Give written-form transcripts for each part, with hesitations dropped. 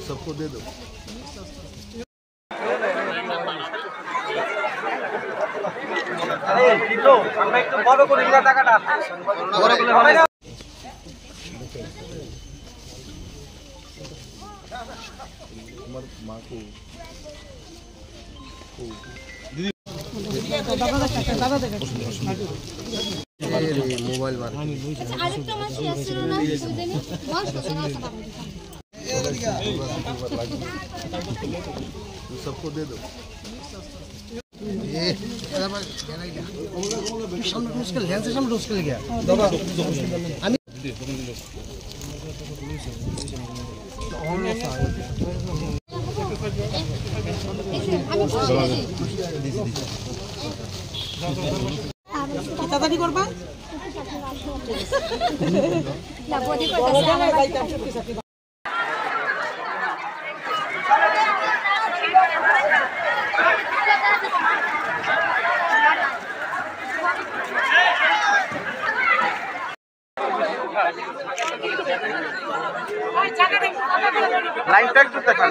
सबको दे दो। माँ को मोबाइल सबको दे दो। তাড়াতাড়ি করবা লাইনটা একটু দেখান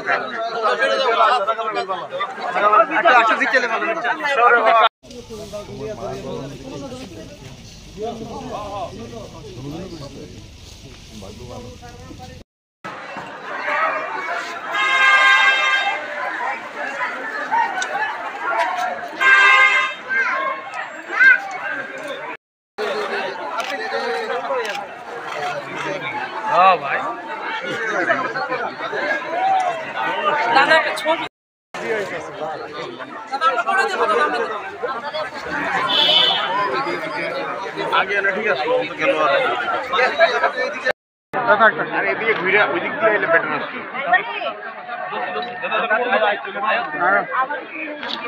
আচ্ছা দিকে চলে গেল हाँ भाई दादा के छोड़ आगे ना ठीक है स्लो तो चलो दादा अरे ये घुरे ওই দিক দিয়ে এলে বেটার আসছে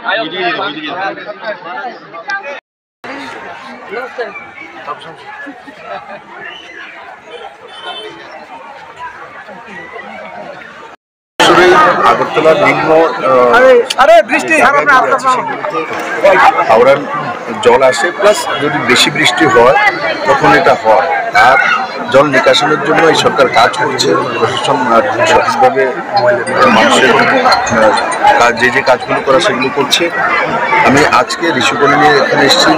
আয় এদিকে সব সব আগরতলা নিম্ন হাওড়ার জল আসে প্লাস যদি বেশি বৃষ্টি হয় তখন এটা হয় আর জল নিকাশনের জন্য এই সরকার কাজ করছে প্রশাসন সঠিকভাবে মানুষের যে কাজগুলো করা সেগুলো করছে। আমি আজকে ঋষিকণে নিয়ে এখানে এসেছি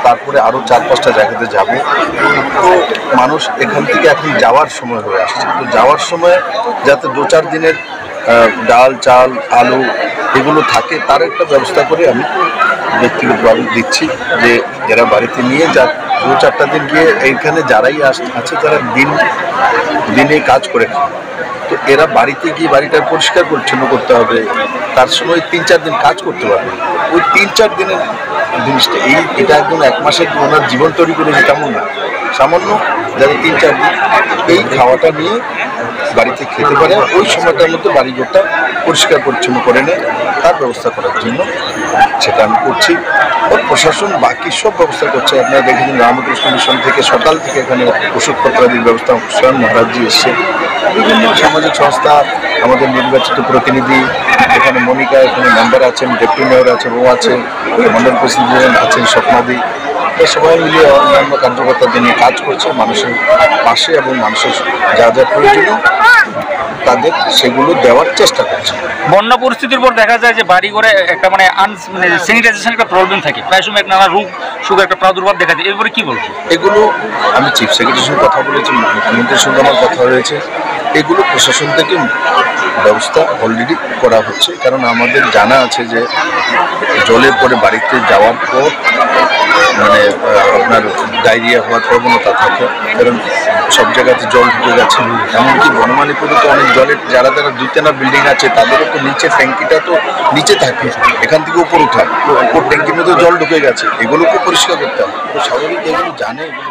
তারপরে আরও 4-5টা জায়গাতে যাব। তো মানুষ এখান থেকে এখন যাওয়ার সময় হয়ে আসছে, তো যাওয়ার সময় যাতে 2-4 দিনের ডাল চাল আলু এগুলো থাকে তার একটা ব্যবস্থা করে আমি ব্যক্তিগতভাবে দিচ্ছি যে যারা বাড়িতে নিয়ে যা 2-4টা দিন গিয়ে এইখানে যারাই আছে যারা দিনে কাজ করে খায়, তো এরা বাড়িতে গিয়ে বাড়িটা পরিষ্কার পরিচ্ছন্ন করতে হবে, তার সময় 3-4 দিন কাজ করতে পারবে। ওই 3-4 দিনের জিনিসটা এটা একদম 1 মাসের ওনার জীবন তৈরি করেছে তেমন না, সামান্য যারা 3-4 দিন এই খাওয়াটা নিয়ে বাড়িতে খেতে পারে ওই সময়টার মধ্যে বাড়িঘরটা পরিষ্কার পরিচ্ছন্ন করে নেয় তার ব্যবস্থা করার জন্য সেটা আমি করছি। ওর প্রশাসন বাকি সব ব্যবস্থা করছে। আপনারা দেখেছেন রামকৃষ্ণ মিশন থেকে সকাল থেকে এখানে ওষুধপত্রাদির ব্যবস্থা স্বয়ং মহারাজজি এসছে, বিভিন্ন সামাজিক সংস্থা, আমাদের নির্বাচিত প্রতিনিধি এখানে মনিকা এখানে মেম্বার আছেন, ডেপুটি মেয়র আছেন, ও আছে, মন্ডল প্রেসিডেন্ট আছেন স্বপ্নাদি, সবাই মিলিয়ে অন্যান্য কার্যকর্তাদের নিয়ে কাজ করছে মানুষের পাশে এবং মানুষের যা যা প্রয়োজনীয় তাদের সেগুলো দেওয়ার চেষ্টা করছে। বন্যা পরিস্থিতির পর দেখা যায় যে বাড়ি ঘরে একটা মানে স্যানিটাইজেশন একটা প্রবলেম থাকে, প্রায় সময় নানা রোগ সুগার একটা প্রাদুর্ভাব দেখা যায়, এরপরে কি বলবো? এগুলো আমি চিফ সেক্রেটারির সঙ্গে কথা বলেছি, মুখ্যমন্ত্রীর সঙ্গে আমার কথা হয়েছে, এগুলো প্রশাসন থেকে ব্যবস্থা অলরেডি করা হচ্ছে। কারণ আমাদের জানা আছে যে জলের পরে বাড়িতে যাওয়ার পর মানে আপনার ডায়রিয়া হওয়ার প্রবণতা থাকে, কারণ সব জায়গাতে জল ঢুকে গেছে। এমনকি বনমালীপুরে তো অনেক জলের যারা যারা দুইতলা বিল্ডিং আছে তাদেরও তো নিচে ট্যাঙ্কিটা তো নিচে থাকে, এখান থেকে উপর উঠায়, উপর ট্যাঙ্কির মধ্যে জল ঢুকে গেছে, এগুলোকে পরিষ্কার করতে হবে। তো স্বাভাবিক এগুলো জানে, এগুলো